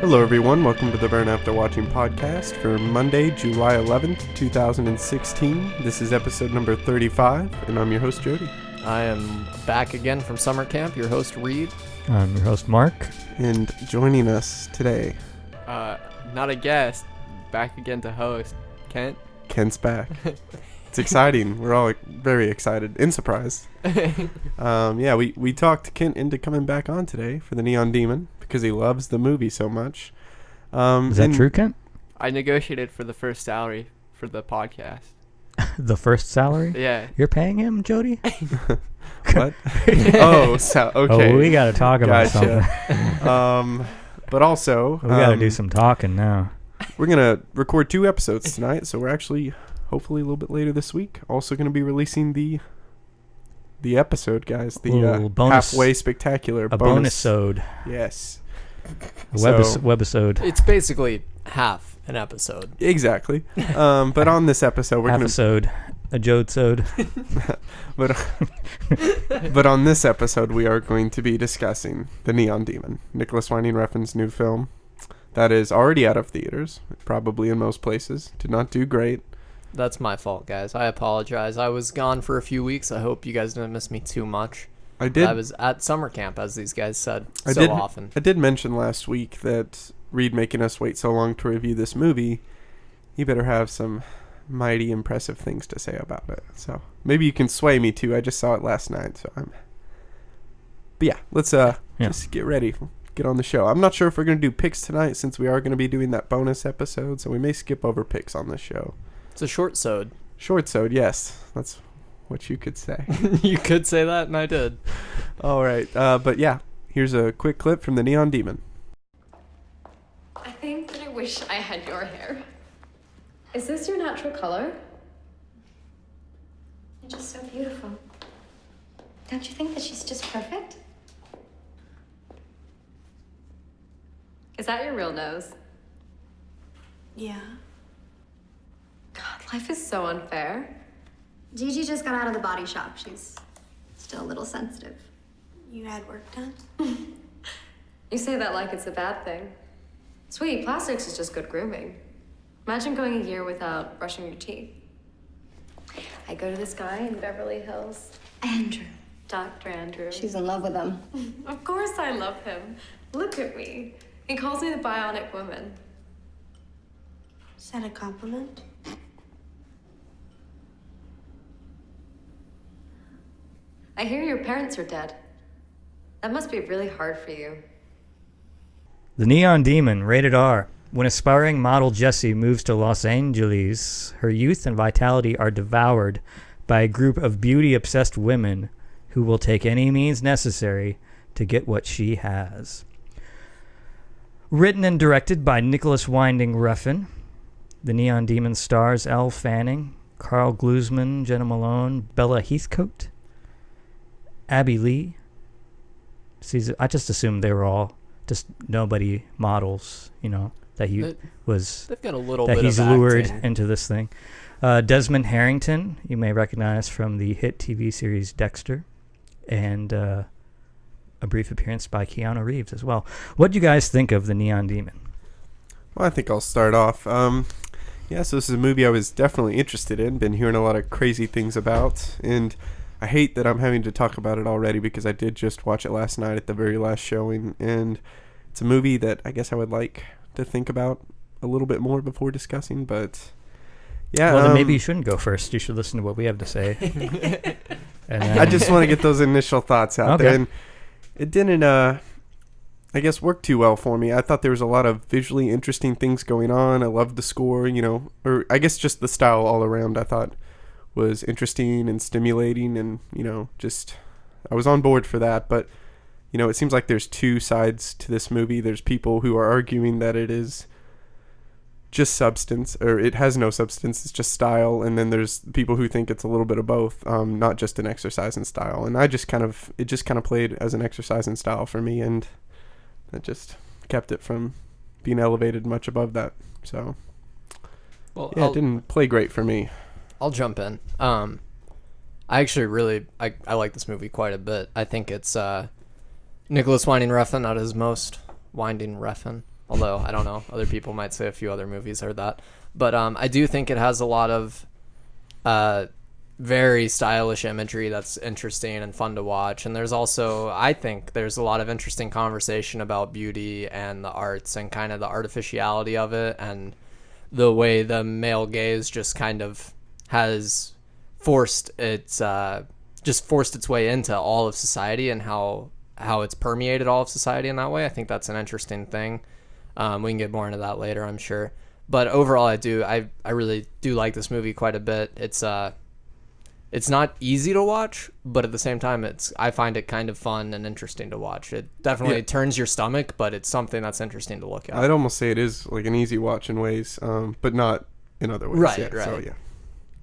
Hello everyone, welcome to the Burn After Watching podcast for Monday, July 11th, 2016. This is episode number 35, and I'm your host, Jody. I am back again from summer camp, your host, Reed. I'm your host, Mark. And joining us today... Not a guest, back again to host, Kent. Kent's back. It's exciting. We're all very excited and surprised. We talked Kent into coming back on today for the Neon Demon because he loves the movie so much. Is that true, Kent? I negotiated for the first salary for the podcast. The first salary? Yeah. You're paying him, Jody? What? Okay. Oh, we got to talk about something. But also... we got to do some talking now. We're going to record 2 episodes tonight, so we're actually... hopefully a little bit later this week. Also going to be releasing the episode, guys. The bonus, halfway spectacular bonus-ode. Yes. Webisode. It's basically half an episode. Exactly. But on this episode, we're going to... a Jodesode. But on this episode, we are going to be discussing The Neon Demon, Nicholas Winding Refn's new film. That is already out of theaters, probably in most places. Did not do great. That's my fault, guys. I apologize. I was gone for a few weeks. I hope you guys didn't miss me too much. I did. I was at summer camp, as these guys said often. I did mention last week that Reed making us wait so long to review this movie, he better have some mighty impressive things to say about it. So maybe you can sway me too. I just saw it last night, so I'm... But yeah, let's just get ready. Get on the show. I'm not sure if we're going to do picks tonight since we are going to be doing that bonus episode, so we may skip over picks on this show. It's a short-sode. Short-sode, yes. That's what you could say. You could say that, and I did. All right. But yeah, here's a quick clip from The Neon Demon. I think that I wish I had your hair. Is this your natural color? You're just so beautiful. Don't you think that she's just perfect? Is that your real nose? Yeah. God, life is so unfair. Gigi just got out of the body shop. She's still a little sensitive. You had work done? You say that like it's a bad thing. Sweetie, plastics is just good grooming. Imagine going a year without brushing your teeth. I go to this guy in Beverly Hills. Andrew. Dr. Andrew. She's in love with him. Of course I love him. Look at me. He calls me the bionic woman. Is that a compliment? I hear your parents are dead. That must be really hard for you. The Neon Demon, rated R. When aspiring model Jessie moves to Los Angeles, her youth and vitality are devoured by a group of beauty-obsessed women who will take any means necessary to get what she has. Written and directed by Nicholas Winding Refn, The Neon Demon stars Elle Fanning, Carl Glusman, Jenna Malone, Bella Heathcote, Abby Lee. I just assumed they were all just nobody models, that he was. They've got a little that bit he's of lured acting into this thing. Desmond Harrington, you may recognize from the hit TV series Dexter, and a brief appearance by Keanu Reeves as well. What do you guys think of The Neon Demon? Well, I think I'll start off. So this is a movie I was definitely interested in. Been hearing a lot of crazy things about, and I hate that I'm having to talk about it already because I did just watch it last night at the very last showing, and it's a movie that I guess I would like to think about a little bit more before discussing, but yeah. Well, then maybe you shouldn't go first. You should listen to what we have to say. And I just want to get those initial thoughts out there, and it didn't, I guess, work too well for me. I thought there was a lot of visually interesting things going on. I loved the score, or I guess just the style all around I thought was interesting and stimulating, and, just I was on board for that. But, it seems like there's 2 sides to this movie. There's people who are arguing that it is just substance, or it has no substance, it's just style, and then there's people who think it's a little bit of both, not just an exercise in style. And it just kind of played as an exercise in style for me, and it just kept it from being elevated much above that. So it didn't play great for me. I'll jump in. I actually I like this movie quite a bit. I think it's Nicholas Winding Refn at his most Winding Refn. Although, I don't know. Other people might say a few other movies are that. But I do think it has a lot of very stylish imagery that's interesting and fun to watch. And there's also, I think, there's a lot of interesting conversation about beauty and the arts and kind of the artificiality of it and the way the male gaze just kind of has forced its way into all of society and how it's permeated all of society in that way. I think that's an interesting thing. We can get more into that later, I'm sure. But overall, I really do like this movie quite a bit. It's not easy to watch, but at the same time, I find it kind of fun and interesting to watch. It definitely turns your stomach, but it's something that's interesting to look at. I'd almost say it is like an easy watch in ways, but not in other ways. Right. So, yeah.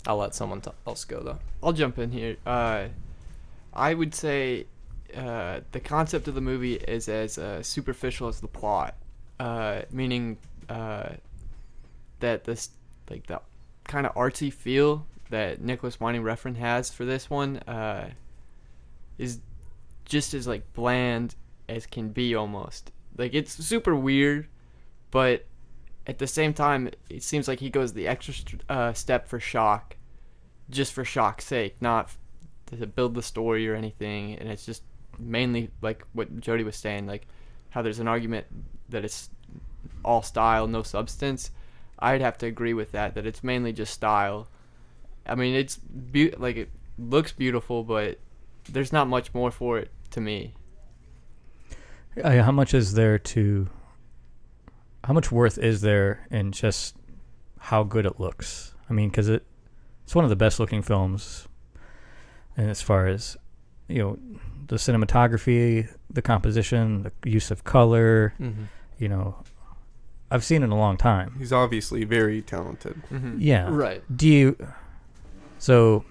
I'll let someone else go, though. I'll jump in here. I would say the concept of the movie is as superficial as the plot, meaning that this, like, the kind of artsy feel that Nicholas Winding Refn has for this one is just as, like, bland as can be almost. Like, it's super weird, but at the same time, it seems like he goes the extra step for shock, just for shock's sake, not to build the story or anything. And it's just mainly like what Jody was saying, like how there's an argument that it's all style, no substance. I'd have to agree with that it's mainly just style. I mean, it's like, it looks beautiful, but there's not much more for it to me. How much worth is there in just how good it looks? I mean, because it's one of the best looking films, and as far as, you know, the cinematography, the composition, the use of color, you know, I've seen it in a long time. He's obviously very talented. Yeah. Right. So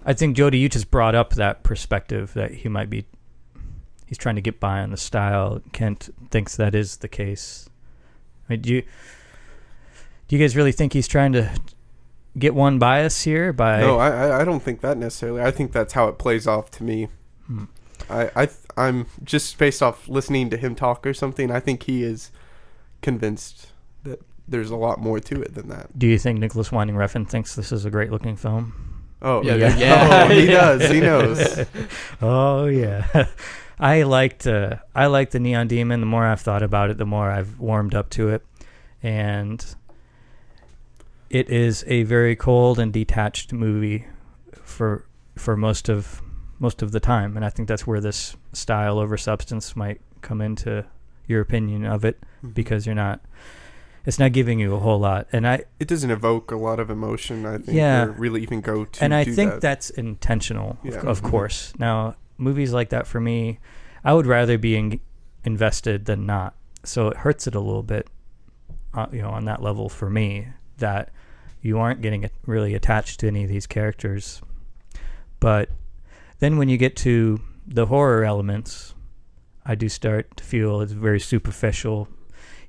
I think, Jody, you just brought up that perspective that he's trying to get by on the style. Kent thinks that is the case. I mean, do you guys really think he's trying to get one bias here? No, I don't think that necessarily. I think that's how it plays off to me. I'm just based off listening to him talk or something. I think he is convinced that there's a lot more to it than that. Do you think Nicholas Winding Refn thinks this is a great looking film? Oh yeah. Oh, he does. He knows. Oh yeah. I liked the Neon Demon. The more I've thought about it, the more I've warmed up to it, and it is a very cold and detached movie for most of the time. And I think that's where this style over substance might come into your opinion of it, because it's not giving you a whole lot. And it doesn't evoke a lot of emotion, I think, or really even go to. And I think that. that's intentional, of course. Now, movies like that, for me, I would rather be invested than not. So it hurts it a little bit, on that level for me, that you aren't getting really attached to any of these characters. But then when you get to the horror elements, I do start to feel it's very superficial.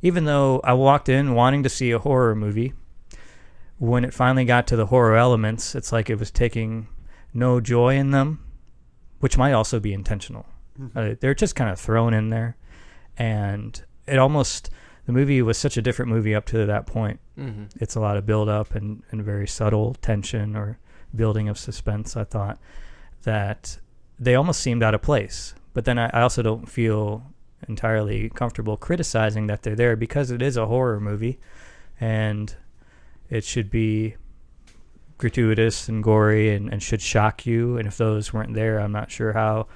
Even though I walked in wanting to see a horror movie, when it finally got to the horror elements, it's like it was taking no joy in them, which might also be intentional. They're just kind of thrown in there, and the movie was such a different movie up to that point. It's a lot of build up and very subtle tension or building of suspense. I thought that they almost seemed out of place, but then I also don't feel entirely comfortable criticizing that they're there, because it is a horror movie and it should be gratuitous and gory and should shock you. And if those weren't there, I'm not sure how.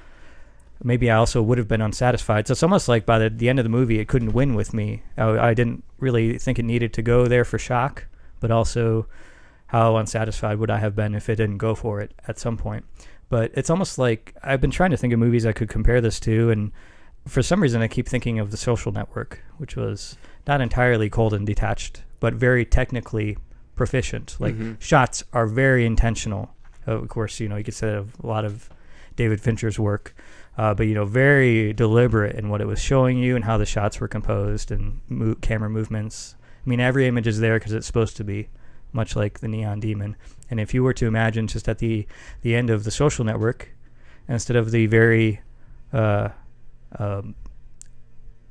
Maybe I also would have been unsatisfied. So it's almost like by the end of the movie, it couldn't win with me. I didn't really think it needed to go there for shock, but also how unsatisfied would I have been if it didn't go for it at some point. But it's almost like I've been trying to think of movies I could compare this to, and for some reason I keep thinking of The Social Network, which was not entirely cold and detached, but very technically proficient. Like, shots are very intentional. Of course, you could say of a lot of David Fincher's work, but very deliberate in what it was showing you and how the shots were composed and camera movements. I mean, every image is there because it's supposed to be, much like the Neon Demon. And if you were to imagine just at the end of The Social Network, instead of the very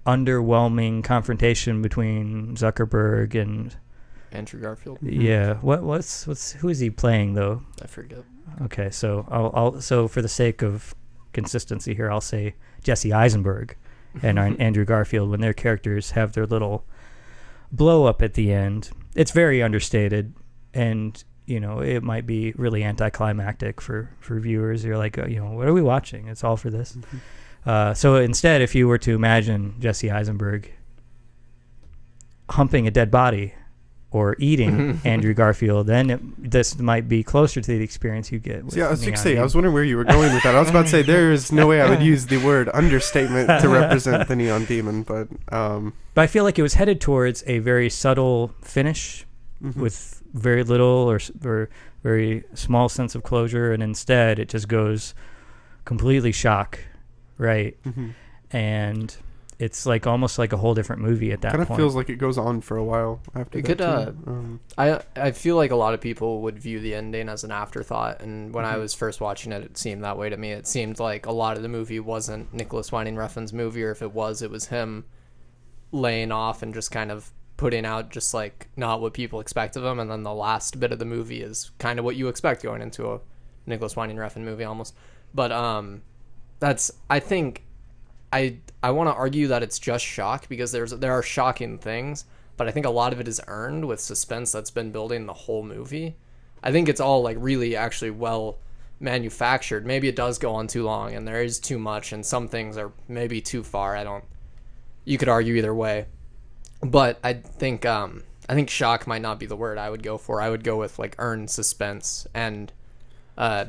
underwhelming confrontation between Zuckerberg and Andrew Garfield. Yeah. Who is he playing though? I forget. Okay, so I'll for the sake of consistency here, I'll say Jesse Eisenberg and Andrew Garfield, when their characters have their little blow up at the end. It's very understated, and it might be really anticlimactic for viewers. You're like, what are we watching? It's all for this. So instead, if you were to imagine Jesse Eisenberg humping a dead body or eating Andrew Garfield, then this might be closer to the experience you get with I was Neon I was wondering where you were going with that. I was about to say there is no way I would use the word understatement to represent the Neon Demon, but I feel like it was headed towards a very subtle finish with very little or very small sense of closure, and instead it just goes completely shock, right? And it's like almost like a whole different movie at that point. Kind of feels like it goes on for a while after It that. could. I feel like a lot of people would view the ending as an afterthought, and when I was first watching it, it seemed that way to me. It seemed like a lot of the movie wasn't Nicholas Winding Refn's movie, or if it was him laying off and just kind of putting out just like not what people expect of him, and then the last bit of the movie is kind of what you expect going into a Nicholas Winding Refn movie almost. But I think I want to argue that it's just shock, because there are shocking things, but I think a lot of it is earned with suspense that's been building the whole movie. I think it's all like really actually well manufactured. Maybe it does go on too long and there is too much, and some things are maybe too far. You could argue either way, but I think shock might not be the word I would go for. I would go with like earned suspense. And a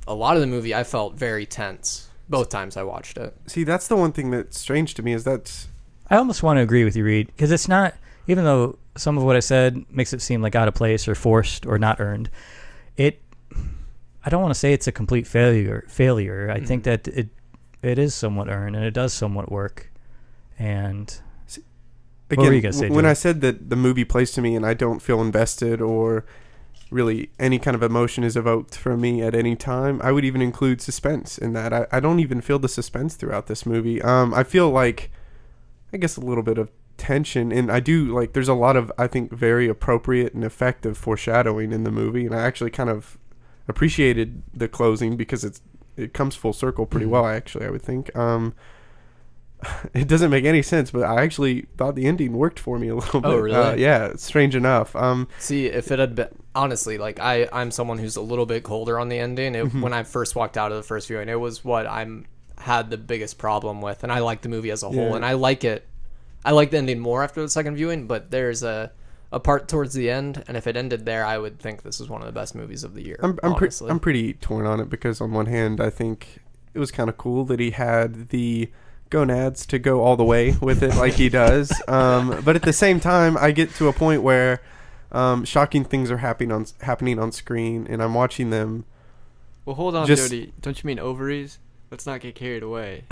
lot of the movie I felt very tense both times I watched it. See, that's the one thing that's strange to me, is that I almost want to agree with you, Reed, because it's not, even though some of what I said makes it seem like out of place or forced or not earned, I don't want to say it's a complete failure. I think that it is somewhat earned, and it does somewhat work. And again, what were you gonna say, when Joe? I said that the movie plays to me and I don't feel invested or really any kind of emotion is evoked from me at any time, I would even include suspense in that. I don't even feel the suspense throughout this movie. I feel like, I guess, a little bit of tension, and I do like, there's a lot of, I think, very appropriate and effective foreshadowing in the movie, and I actually kind of appreciated the closing because it comes full circle pretty well, I would think. It doesn't make any sense, but I actually thought the ending worked for me a little bit. Oh, really? Yeah, strange enough. See, if it had been, honestly, like I'm someone who's a little bit colder on the ending. When I first walked out of the first viewing, it was what had the biggest problem with, and I like the movie as a whole, and I like it. I like the ending more after the second viewing, but there's a part towards the end, and if it ended there, I would think this is one of the best movies of the year. I'm pretty torn on it, because on one hand, I think it was kind of cool that he had the gonads to go all the way with it like he does, but at the same time, I get to a point where shocking things are happening on screen, and I'm watching them. Well, hold on, Jody. Don't you mean ovaries? Let's not get carried away.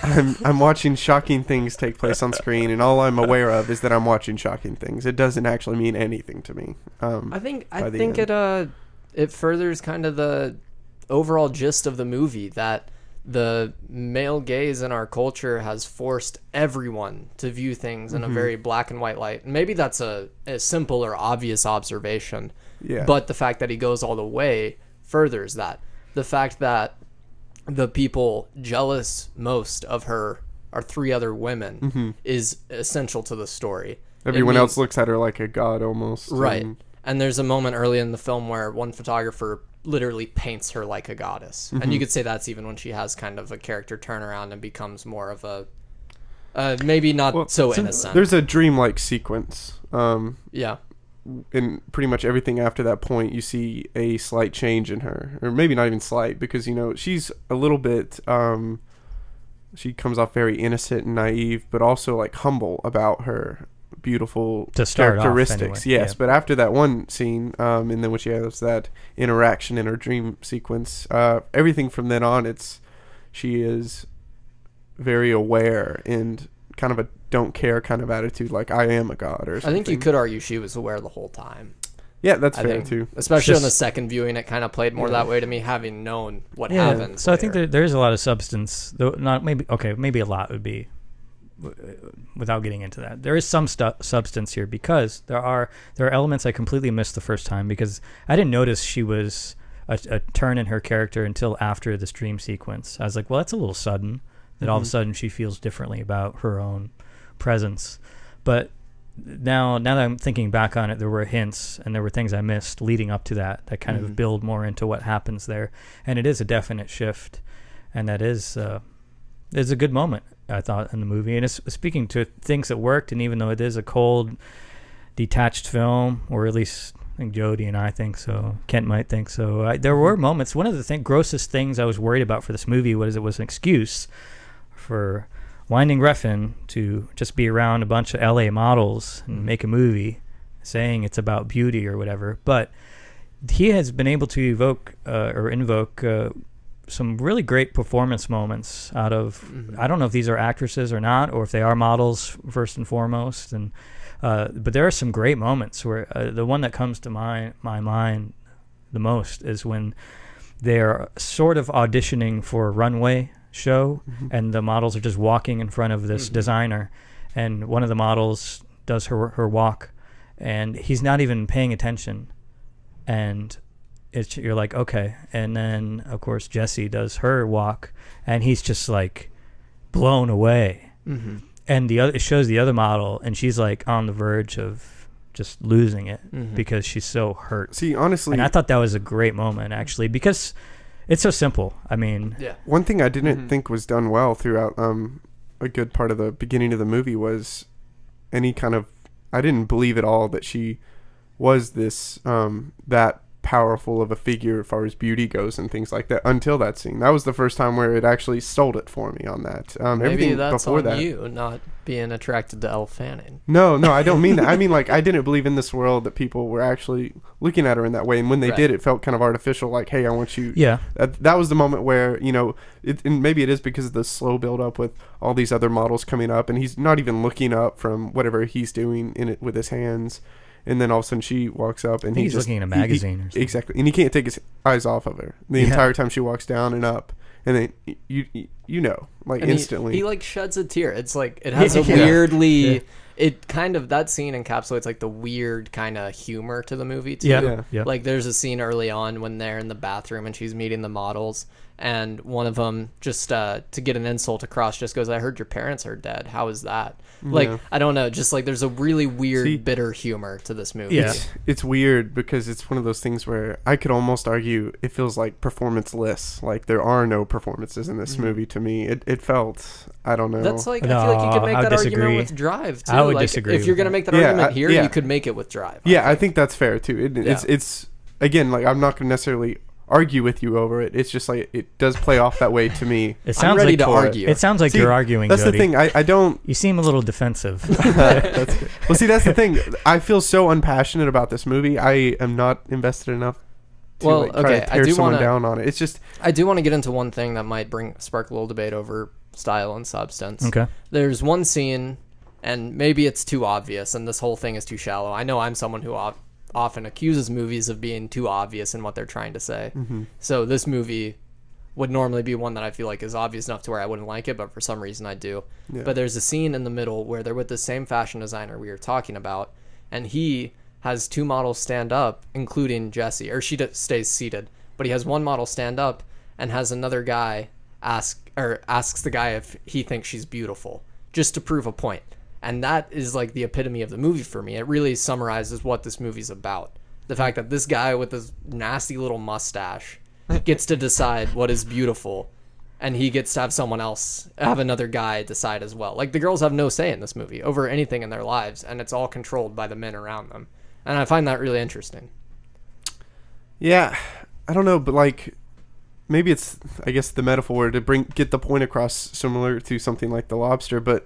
I'm watching shocking things take place on screen, and all I'm aware of is that I'm watching shocking things. It doesn't actually mean anything to me. I think it furthers kind of the overall gist of the movie, that the male gaze in our culture has forced everyone to view things in a very black and white light. And maybe that's a simple or obvious observation, but the fact that he goes all the way furthers that. The fact that the people jealous most of her are three other women is essential to the story. Everyone else looks at her like a god almost. Right. And there's a moment early in the film where one photographer literally paints her like a goddess. And you could say that's even when she has kind of a character turnaround and becomes more of a maybe not so innocent. There's a dreamlike sequence. Yeah. And pretty much everything after that point, you see a slight change in her, or maybe not even slight, because she's a little bit she comes off very innocent and naive, but also like humble about her beautiful characteristics. Anyway. Yes, but after that one scene, and then when she has that interaction in her dream sequence, everything from then on, she is very aware and kind of a don't care kind of attitude, like I am a god or something. I think you could argue she was aware the whole time. Yeah, that's I fair think, too. especially on the Just- second viewing, it kind of played more that way to me, having known what Yeah. happens. So I think later. there is a lot of substance, though not maybe maybe a lot would be without getting into that. There is some substance here because there are elements I completely missed the first time because I didn't notice she was a turn in her character until after this dream sequence. I was like, well, that's a little sudden that all of a sudden she feels differently about her own presence. But now that I'm thinking back on it, there were hints and there were things I missed leading up to that kind of build more into what happens there. And it is a definite shift. And that is a good moment, I thought, in the movie. And it's speaking to things that worked, and even though it is a cold, detached film, or at least I think Jody and I think so, Kent might think so, there were moments. One of the grossest things I was worried about for this movie was it was an excuse for Winding Refn to just be around a bunch of LA models and make a movie saying it's about beauty or whatever. But he has been able to invoke some really great performance moments out of, I don't know if these are actresses or not, or if they are models first and foremost. And but there are some great moments where the one that comes to my mind the most is when they're sort of auditioning for a runway show, and the models are just walking in front of this designer, and one of the models does her walk, and he's not even paying attention, and you're like, okay. And then of course Jessie does her walk, and he's just like blown away. And it shows the other model, and she's like on the verge of just losing it because she's so hurt. See, honestly, and I thought that was a great moment actually, because it's so simple. I mean, one thing I didn't think was done well throughout a good part of the beginning of the movie was any kind of, I didn't believe at all that she was this that powerful of a figure as far as beauty goes and things like that until that scene. That was the first time where it actually sold it for me on that. Maybe Everything that's before on that, you not being attracted to Elle Fanning. No, I don't mean that. I mean, like, I didn't believe in this world that people were actually looking at her in that way. And when they did, it felt kind of artificial. Like, hey, I want you. Yeah. That was the moment where, and maybe it is because of the slow build up with all these other models coming up, and he's not even looking up from whatever he's doing in it with his hands. And then all of a sudden she walks up and he's looking at a magazine or something. Exactly. And he can't take his eyes off of her the entire time she walks down and up. And then like, and instantly he like sheds a tear. It's like it has a weirdly it kind of, that scene encapsulates like the weird kind of humor to the movie too. Yeah. Like there's a scene early on when they're in the bathroom and she's meeting the models, and one of them just to get an insult across just goes, "I heard your parents are dead. How is that?" Like, I don't know, just like there's a really weird bitter humor to this movie. Yeah. It's weird because it's one of those things where I could almost argue it feels like performance-less. Like there are no performances in this movie to me. It felt, I don't know. That's like, I feel like you could make that argument with Drive too. I would like, disagree if you're going to make that argument here, you could make it with Drive. I think that's fair too. It's again, like, I'm not going to necessarily argue with you over it. It's just like it does play off that way to me. It sounds I'm ready like to argue. It sounds like you're arguing. That's Jody. the thing. I don't. You seem a little defensive. That's the thing. I feel so unpassionate about this movie. I am not invested enough to try to tear someone down on it. It's just, I do want to get into one thing that might spark a little debate over style and substance. Okay. There's one scene, and maybe it's too obvious, and this whole thing is too shallow. I know I'm someone who often accuses movies of being too obvious in what they're trying to say. So this movie would normally be one that I feel like is obvious enough to where I wouldn't like it, but for some reason I do. But there's a scene in the middle where they're with the same fashion designer we were talking about, and he has two models stand up, including Jessie, or she stays seated, but he has one model stand up and has another guy asks the guy if he thinks she's beautiful, just to prove a point. And that is like the epitome of the movie for me. It really summarizes what this movie's about. The fact that this guy with this nasty little mustache gets to decide what is beautiful, and he gets to have another guy decide as well. Like, the girls have no say in this movie over anything in their lives, and it's all controlled by the men around them. And I find that really interesting. Yeah, I don't know, but like, maybe it's, I guess, the metaphor to get the point across, similar to something like The Lobster, but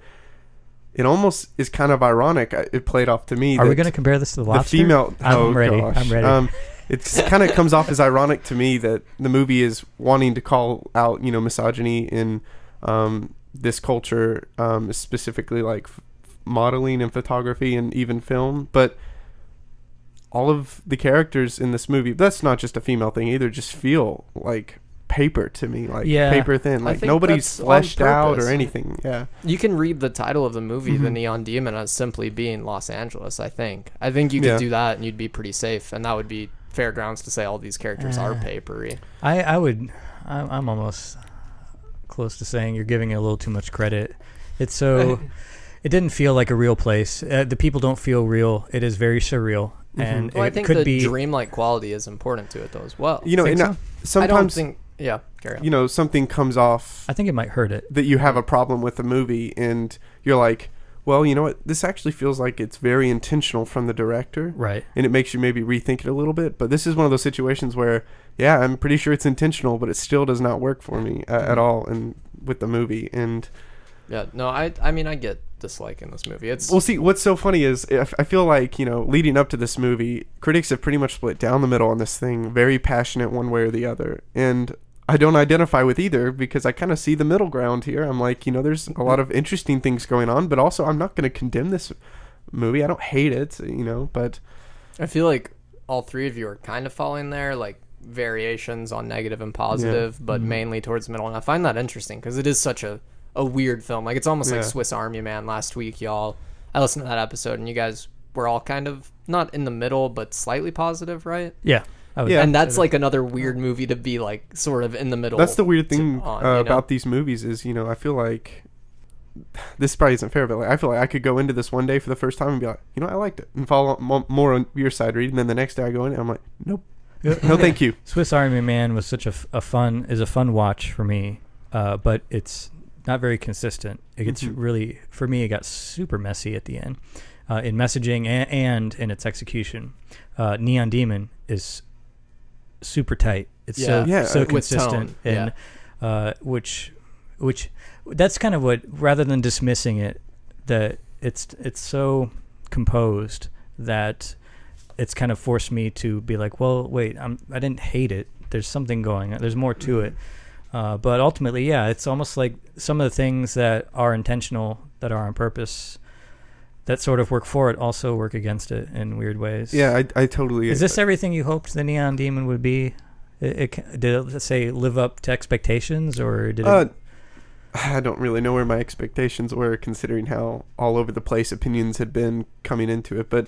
it almost is kind of ironic. It played off to me. Are we going to compare this to The Lobster? The female. I'm ready. Gosh. I'm ready. It kind of comes off as ironic to me that the movie is wanting to call out, misogyny in this culture, specifically like modeling and photography and even film. But all of the characters in this movie, that's not just a female thing either, just feel like paper to me, like paper thin, like nobody's fleshed out or anything. Yeah, you can read the title of the movie, The Neon Demon, as simply being Los Angeles. I think you could do that and you'd be pretty safe, and that would be fair grounds to say all these characters are papery. I'm almost close to saying you're giving it a little too much credit. It's so it didn't feel like a real place. The people don't feel real. It is very surreal. And I think could the be dreamlike quality is important to it though as well. You know, sometimes I don't think. Yeah, carry on. You know, something comes off. I think it might hurt it. That you have a problem with the movie, and you're like, well, you know what? This actually feels like it's very intentional from the director. Right. And it makes you maybe rethink it a little bit. But this is one of those situations where, yeah, I'm pretty sure it's intentional, but it still does not work for me at all and with the movie. And yeah, no, I mean, I get disliking this movie. Well, see, what's so funny is I feel like, you know, leading up to this movie, critics have pretty much split down the middle on this thing, very passionate one way or the other. And I don't identify with either because I kind of see the middle ground here. I'm like, you know, there's a lot of interesting things going on, but also I'm not going to condemn this movie. I don't hate it, you know, but I feel like all three of you are kind of falling there, like variations on negative and positive, but mainly towards the middle. And I find that interesting because it is such a weird film. Like, it's almost like Swiss Army Man last week, y'all. I listened to that episode and you guys were all kind of not in the middle, but slightly positive, right? Yeah. And that's like another weird movie to be like sort of in the middle. That's the weird thing about these movies is, you know, I feel like this probably isn't fair, but like, I feel like I could go into this one day for the first time and be like, you know, I liked it, and follow more on your side reading. Then the next day I go in and I'm like, nope, no, thank you. Swiss Army Man was such a fun watch for me, but it's not very consistent. It gets really, for me, it got super messy at the end in messaging and in its execution. Neon Demon is super tight. It's so consistent, and which that's kind of what, rather than dismissing it, that it's so composed that it's kind of forced me to be like, well, wait, I didn't hate it. There's something going on. There's more to it. But ultimately, it's almost like some of the things that are intentional, that are on purpose, that sort of work for it, also work against it in weird ways. Yeah, I totally. Is this everything you hoped the Neon Demon would be? Did it, let's say, live up to expectations, or did it? I don't really know where my expectations were, considering how all over the place opinions had been coming into it. But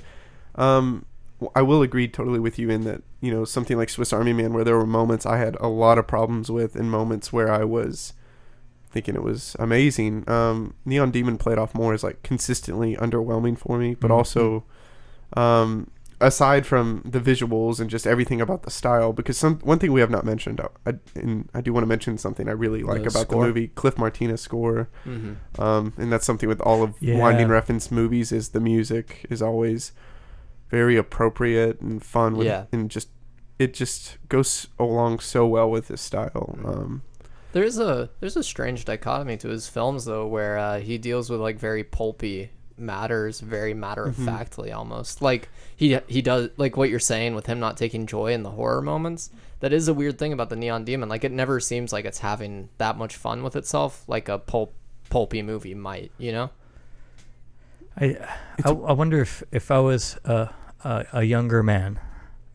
I will agree totally with you in that, you know, something like Swiss Army Man, where there were moments I had a lot of problems with, and moments where I was thinking it was amazing. Neon Demon played off more as like consistently underwhelming for me, but also aside from the visuals and just everything about the style, because one thing we have not mentioned, and I do want to mention something I really like about the movie, Cliff Martinez score, and that's something with all of Winding Refn's movies, is the music is always very appropriate and fun with, and it just goes along so well with his style. There's a strange dichotomy to his films though, where he deals with like very pulpy matters very matter-of-factly almost, like he does, like what you're saying with him not taking joy in the horror moments. That is a weird thing about the Neon Demon. Like, it never seems like it's having that much fun with itself like a pulpy movie might, you know. I wonder if I was a younger man,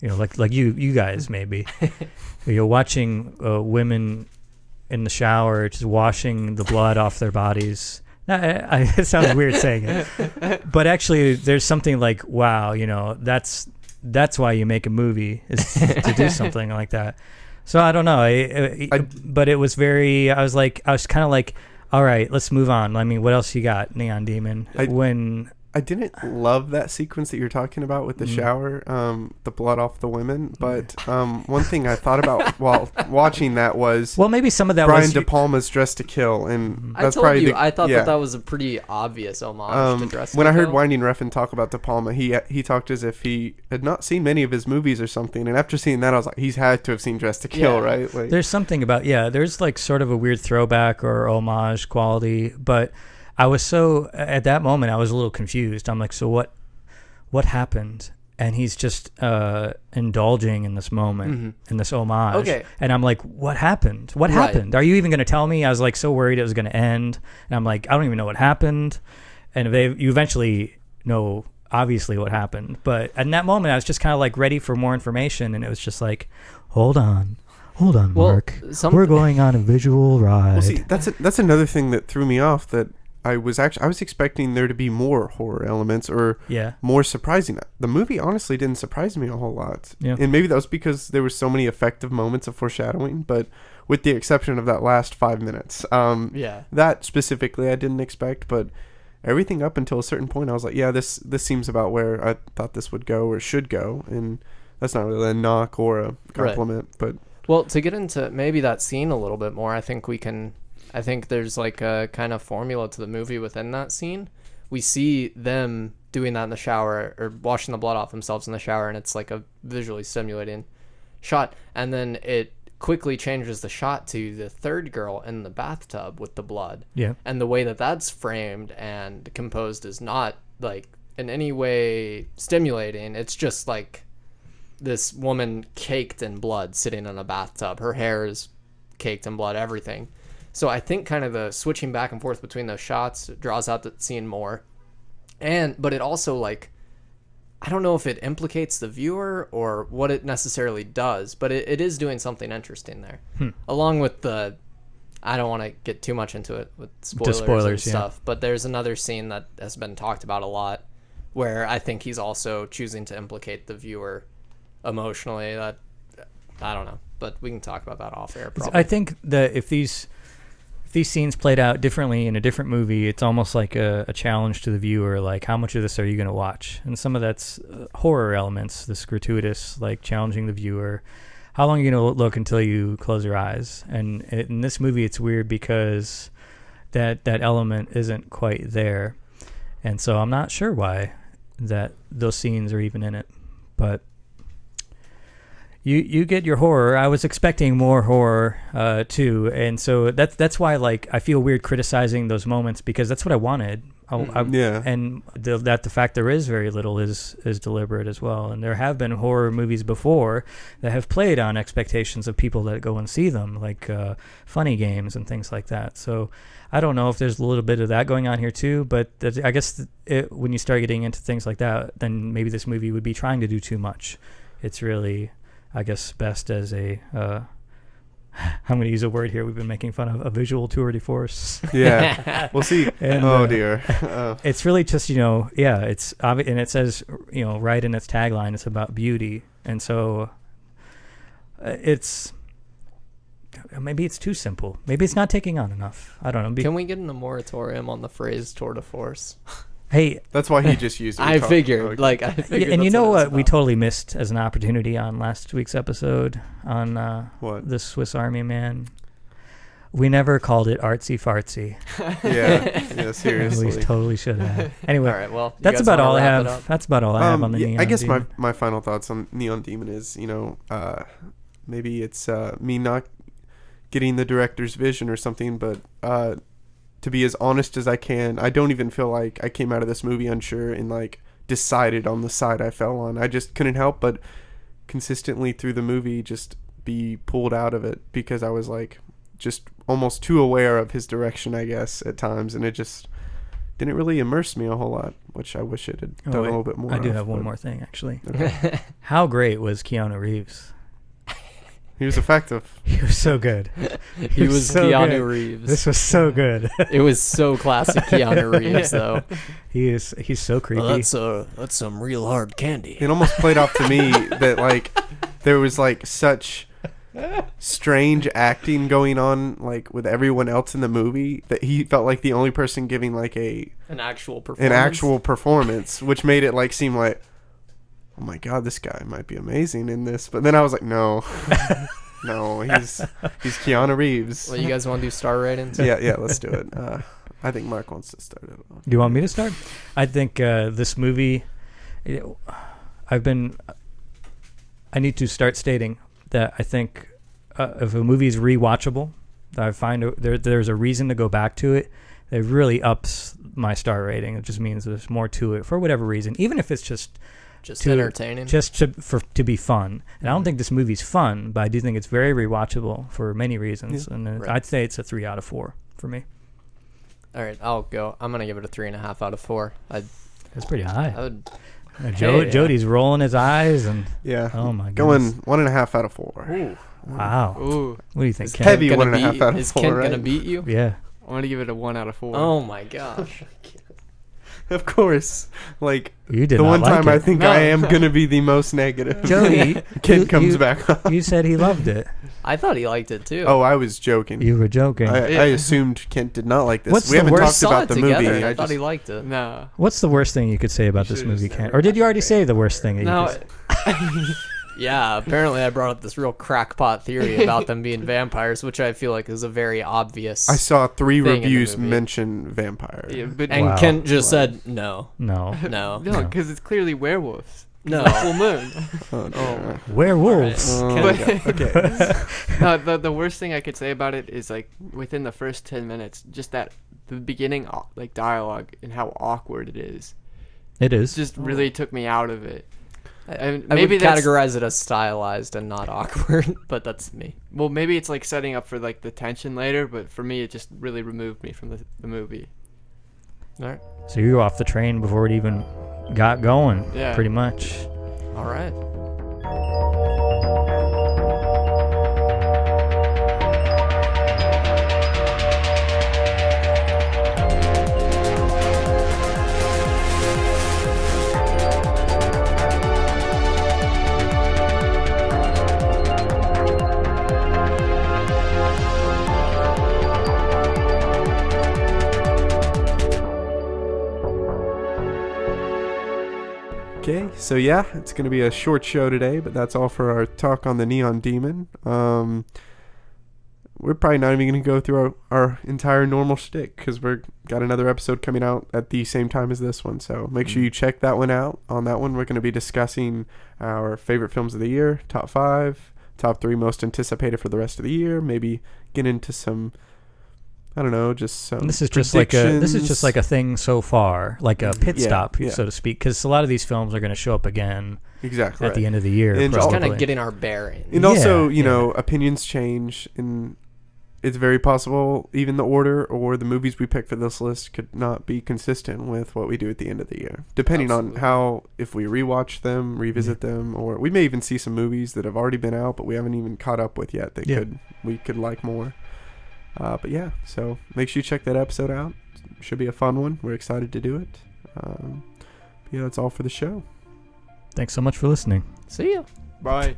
you know, like you guys maybe, you're watching women in the shower just washing the blood off their bodies. Now, it sounds weird saying it, but actually there's something like, wow, you know, that's why you make a movie, is to do something like that. So I don't know, but it was very, I was kind of like, all right, let's move on. I mean, what else you got, Neon Demon? I didn't love that sequence that you're talking about with the shower, the blood off the women. But one thing I thought about while watching that was, well, maybe some of that Brian was De Palma's Dressed to Kill, and that's I told probably you I thought that was a pretty obvious homage to Dressed to Kill. When I heard Winding Refn talk about De Palma, he talked as if he had not seen many of his movies or something, and after seeing that, I was like, he's had to have seen Dressed to Kill, right? Like, there's something about there's like sort of a weird throwback or homage quality, but I was so, at that moment, I was a little confused. I'm like, so what happened? And he's just indulging in this moment, in this homage. Okay. And I'm like, what happened? What happened? Are you even going to tell me? I was like so worried it was going to end. And I'm like, I don't even know what happened. And you eventually know, obviously what happened. But in that moment, I was just kind of like ready for more information, and it was just like, hold on, Mark. We're going on a visual ride. Well, see, that's another thing that threw me off. That I was expecting there to be more horror elements or more surprising. The movie honestly didn't surprise me a whole lot. Yeah. And maybe that was because there were so many effective moments of foreshadowing, but with the exception of that last 5 minutes. That specifically I didn't expect, but everything up until a certain point I was like, yeah, this seems about where I thought this would go or should go, and that's not really a knock or a compliment, but well, to get into maybe that scene a little bit more, I think there's like a kind of formula to the movie within that scene. We see them doing that in the shower or washing the blood off themselves in the shower, and it's like a visually stimulating shot. And then it quickly changes the shot to the third girl in the bathtub with the blood. Yeah. And the way that that's framed and composed is not like in any way stimulating. It's just like this woman caked in blood sitting in a bathtub. Her hair is caked in blood, everything. So I think kind of the switching back and forth between those shots draws out the scene more. But it also, like, I don't know if it implicates the viewer or what it necessarily does, but it is doing something interesting there. Along with I don't want to get too much into it with spoilers and stuff, but there's another scene that has been talked about a lot where I think he's also choosing to implicate the viewer emotionally. That I don't know, but we can talk about that off air probably. I think that if these scenes played out differently in a different movie, it's almost like a challenge to the viewer, like how much of this are you going to watch? And some of that's horror elements, this gratuitous, like challenging the viewer. How long are you going to look until you close your eyes? And in this movie, it's weird because that element isn't quite there. And so I'm not sure why that those scenes are even in it. But You get your horror. I was expecting more horror too, and so that's why like I feel weird criticizing those moments because that's what I wanted. And the fact there is very little is deliberate as well. And there have been horror movies before that have played on expectations of people that go and see them, like Funny Games and things like that. So I don't know if there's a little bit of that going on here too, but I guess when you start getting into things like that, then maybe this movie would be trying to do too much. It's really, I guess, best as a I'm going to use a word here we've been making fun of, a visual tour de force. Yeah. We'll see. And, dear. It's really just, it's obvious, and it says, right in its tagline, it's about beauty. And so maybe it's too simple. Maybe it's not taking on enough. I don't know. Can we get in a moratorium on the phrase tour de force? Hey, that's why he just used it. I figured. And you know what we totally missed as an opportunity on last week's episode on what? The Swiss Army Man? We never called it artsy fartsy. Yeah, seriously. We totally should have. Anyway, all right, well, that's about all I have. That's about all I have on the Neon I guess Demon. my final thoughts on Neon Demon is, maybe it's me not getting the director's vision or something, but to be as honest as I can, I don't even feel like I came out of this movie unsure and like decided on the side I fell on. I just couldn't help but consistently through the movie just be pulled out of it because I was like just almost too aware of his direction, I guess, at times, and it just didn't really immerse me a whole lot, which I wish it had done a little bit more. I do have one more thing, actually. Okay. How great was Keanu Reeves? He was effective. He was so good. He was so Keanu good. Reeves. This was so good. It was so classic Keanu Reeves, though. He's so creepy. That's some real hard candy. It almost played off to me that like there was like such strange acting going on like with everyone else in the movie that he felt like the only person giving like an actual performance, which made it like seem like, oh my god, this guy might be amazing in this. But then I was like, no, he's Keanu Reeves. Well, you guys want to do star ratings? Yeah, let's do it. I think Mark wants to start it off. Do you want me to start? I think this movie, I need to start stating that I think if a movie is rewatchable, I find there's a reason to go back to it. It really ups my star rating. It just means there's more to it for whatever reason, even if it's just entertaining, just to be fun. And I don't think this movie's fun, but I do think it's very rewatchable for many reasons. Yeah, and I'd say it's a 3 out of 4 for me. All right, I'll go. I'm gonna give it a 3.5 out of 4. That's pretty high. I would, Jody's rolling his eyes and Yeah. oh my god. Going 1.5 out of 4. ooh. Wow. Ooh, What do you think, Is Ken? heavy Kent gonna 1.5 beat- out of Is 4, Kent right? gonna beat you? Yeah. I want to give it a 1 out of 4. Oh my gosh. Of course. Like, You did the not one like time it. I think No. I am going to be the most negative. Jody, Kid comes you- back on. You said he loved it. I thought he liked it too. Oh, I was joking. You were joking. I assumed Kent did not like this. What's We the haven't we worst- talked saw about it the together. movie. And I I thought just, he liked it. No. What's the worst thing you could say about You this should've movie, just Ken? never Or did you already watched say the worst thing that No. you could say? Yeah, apparently I brought up this real crackpot theory about them being vampires, which I feel like is a very obvious. I saw 3 thing in the reviews movie. mention vampire. Yeah, but and Wow. Kent just said no. No. No. no, because it's clearly werewolves. No. It's a full moon. Oh, dear. Werewolves. Oh, But- okay. No, the worst thing I could say about it is like within the first 10 minutes, just that the beginning like dialogue and how awkward it is. It is. Just really took me out of it. And I maybe would that's categorize it as stylized and not awkward, but that's me. well, maybe it's like setting up for like the tension later, but for me, it just really removed me from the movie. All right. So you were off the train before it even got going. Yeah. Pretty much. All right. Okay, so yeah, it's going to be a short show today, but that's all for our talk on the Neon Demon. We're probably not even going to go through our entire normal shtick because we've got another episode coming out at the same time as this one. So make sure you check that one out. On that one, we're going to be discussing our favorite films of the year, top 5, top 3 most anticipated for the rest of the year. Maybe get into some, I don't know, just some. And this is just like a thing so far, like a pit stop, so to speak, because a lot of these films are going to show up again exactly at the end of the year. And Just kind probably. of getting our bearing. And also, Yeah, know, opinions change, and it's very possible even the order or the movies we pick for this list could not be consistent with what we do at the end of the year, depending on how, if we rewatch them, revisit them, or we may even see some movies that have already been out but we haven't even caught up with yet that we could like more. But yeah, so make sure you check that episode out. Should be a fun one. We're excited to do it. Yeah, that's all for the show. Thanks so much for listening. See ya. Bye.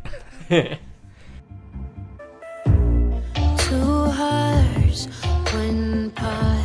Two hearts, one part.